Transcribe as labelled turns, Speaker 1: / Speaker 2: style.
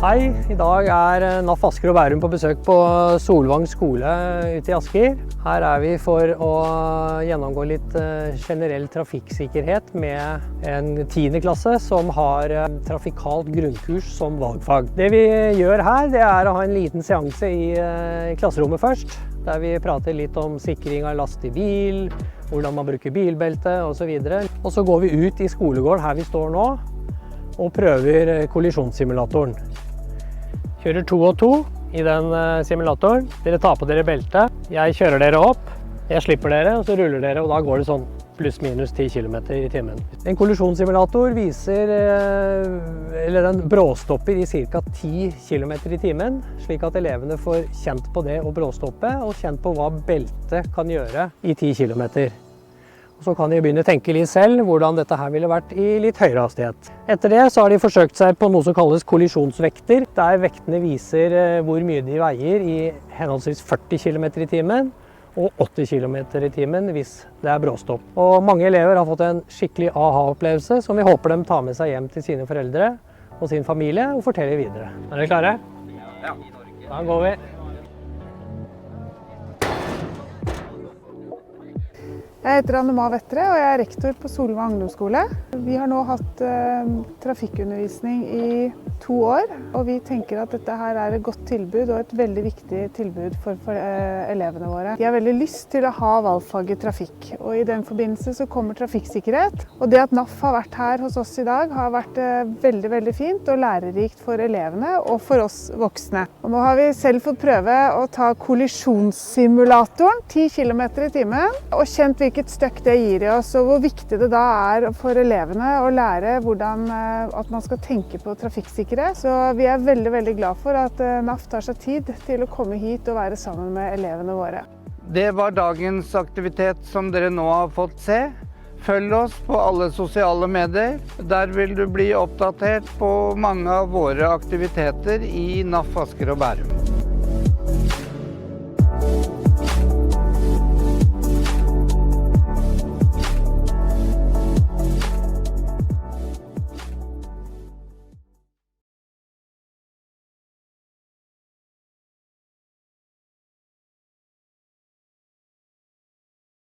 Speaker 1: Hei, i dag NAF Asker og Bærum på besøk på Solvang skole ute i Asker. Her vi for å gjennomgå litt generell trafikksikkerhet med en 10. klasse som har trafikalt grunnkurs som valgfag. Det vi gjør her, det å ha en liten seanse i klasserommet først, der vi prater litt om sikring av last i bil, hvordan man bruker bilbelte og så videre. Og så går vi ut i skolegården her vi står nå og prøver kollisjonssimulatoren. Kjører 2 og 2 i den simulatoren. Dere tar på dere beltet. Jeg kjører dere opp, jeg slipper dere, og så ruller dere, og da går det sånn pluss minus 10 km i timen. En kollisjonssimulator viser, eller den bråstopper i ca. 10 km i timen, slik at elevene får kjent på det å bråstoppe, og kjent på hva beltet kan gjøre i 10 km. Så kan de begynne å tenke litt selv hvordan dette her ville vært i litt høyere hastighet. Etter det så har de forsøkt seg på noe som kalles kollisjonsvekter, der vektene viser hvor mye de veier i henholdsvis 40 km i timen og 80 km i timen hvis det bråstopp. Og mange elever har fått en skikkelig aha-opplevelse som vi håper de tar med seg hjem til sine foreldre og sin familie og forteller videre. Er dere klare? Ja. Da går vi.
Speaker 2: Jeg heter Anne-Ma Vettre, og jeg er rektor på Solvang ungdomsskole. Vi har nå hatt trafikkundervisning i 2 år, og vi tenker at dette her et godt tilbud og et veldig viktig tilbud for elevene våre. De har veldig lyst til å ha valgfaget trafikk, og i den forbindelse så kommer trafikksikkerhet. Og det at NAF har vært her hos oss i dag har vært veldig, veldig fint og lærerikt for elevene og for oss voksne. Og nå har vi selv fått prøve å ta kollisjonssimulatoren 10 km i timen, og kjent hvilket støkk det gir i oss, og hvor viktig det da for elevene å lære hvordan at man skal tenke på trafikksikkerhet. Så vi er veldig, veldig glad for at NAF tar seg tid til å komme hit og være sammen med elevene våre.
Speaker 3: Det var dagens aktivitet som dere nå har fått se. Følg oss på alle sosiale medier. Der vil du bli oppdatert på mange av våre aktiviteter i NAF Asker og Bærum.